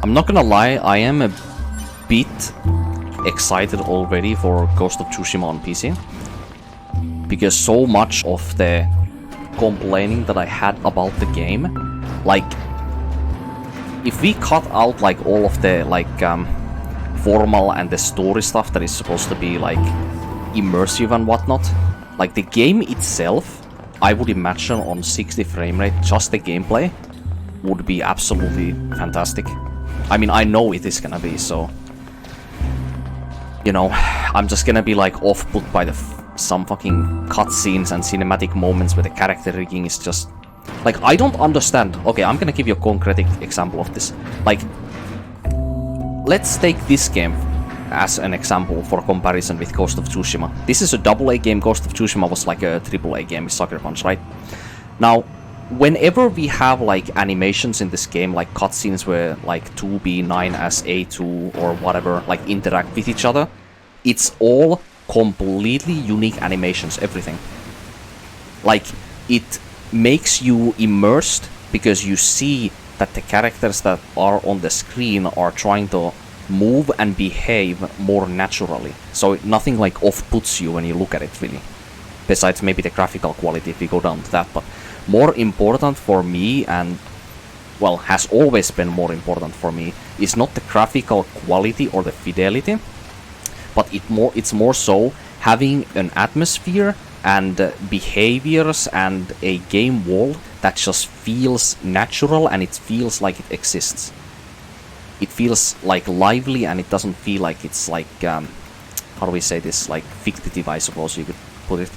I'm not gonna lie, I am a bit excited already for Ghost of Tsushima on PC. Because so much of the complaining that I had about the game, like, if we cut out like all of the like formal and the story stuff that is supposed to be like immersive and whatnot, like the game itself, I would imagine on 60 frame rate, just the gameplay would be absolutely fantastic. I mean, I know it is gonna be, so you know, I'm just gonna be like off-put by the some fucking cutscenes and cinematic moments where the character rigging is just like, I don't understand. Okay, I'm gonna give you a concrete example of this. Like, let's take this game as an example for comparison with Ghost of Tsushima. This is a AA game. Ghost of Tsushima was like a AAA game with Sucker Punch, right? Now, whenever we have like animations in this game, like cutscenes where like 2B9 as A2 or whatever like interact with each other, it's all completely unique animations, everything. Like, it makes you immersed because you see that the characters that are on the screen are trying to move and behave more naturally. So nothing like off-puts you when you look at it, really. Besides maybe the graphical quality if we go down to that, but more important for me, and well, has always been more important for me, is not the graphical quality or the fidelity, but it's more so having an atmosphere and behaviors and a game world that just feels natural and it feels like it exists. It feels like lively and it doesn't feel like it's like, how do we say this, like fictive, I suppose you could put it.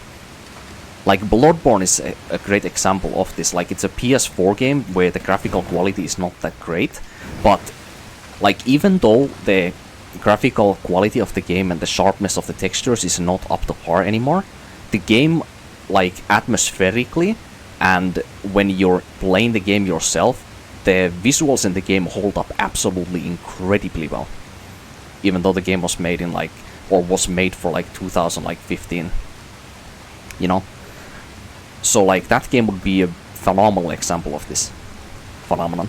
Like Bloodborne is a great example of this. Like, it's a PS4 game where the graphical quality is not that great, but like, even though the graphical quality of the game and the sharpness of the textures is not up to par anymore, the game, like, atmospherically, and when you're playing the game yourself, the visuals in the game hold up absolutely incredibly well. Even though the game was made in like, or was made for like 2015, you know? So like, that game would be a phenomenal example of this phenomenon.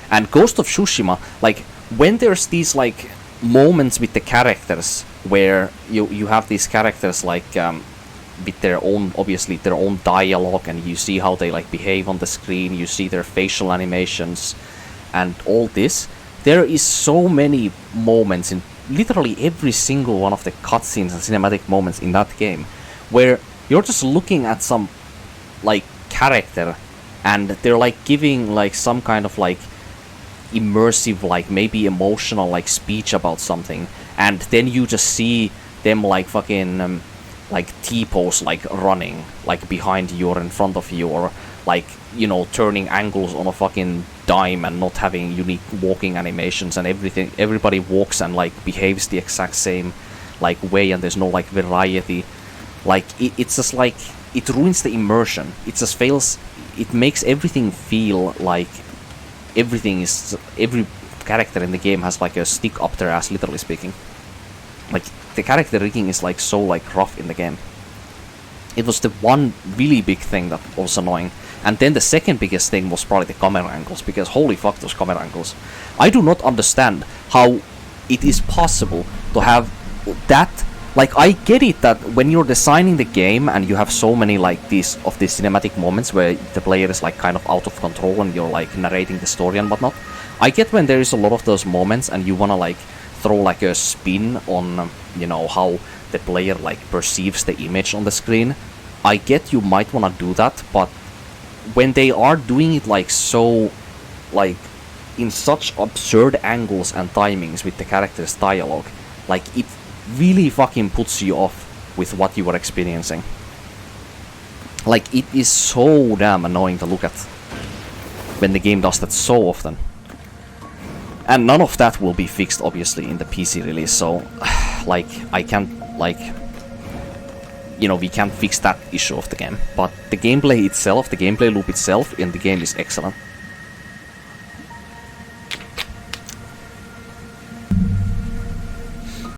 And Ghost of Tsushima, like, when there's these like moments with the characters where you have these characters like with their own, obviously their own dialogue, and you see how they like behave on the screen, you see their facial animations and all this, there is so many moments in literally every single one of the cutscenes and cinematic moments in that game where you're just looking at some like character and they're like giving like some kind of like immersive, like maybe emotional like speech about something, and then you just see them like fucking like T-pose, like running like behind you or in front of you, or like, you know, turning angles on a fucking dime and not having unique walking animations and everything. Everybody walks and like behaves the exact same like way, and there's no like variety. Like, it's just like, it ruins the immersion. It just fails. It makes everything feel like everything is, every character in the game has like a stick up their ass, literally speaking. Like, the character rigging is like so like rough in the game. It was the one really big thing that was annoying. And then the second biggest thing was probably the camera angles, because holy fuck, those camera angles. I do not understand how it is possible to have that. Like, I get it that when you're designing the game and you have so many like these cinematic moments where the player is like kind of out of control and you're like narrating the story and whatnot. I get when there is a lot of those moments and you wanna like throw like a spin on, you know, how the player like perceives the image on the screen. I get you might wanna do that, but when they are doing it like so, like in such absurd angles and timings with the character's dialogue, like it really fucking puts you off with what you are experiencing. Like, it is so damn annoying to look at when the game does that so often. And none of that will be fixed, obviously, in the PC release, so like, I can't, like, you know, we can't fix that issue of the game. But the gameplay itself, the gameplay loop itself in the game is excellent.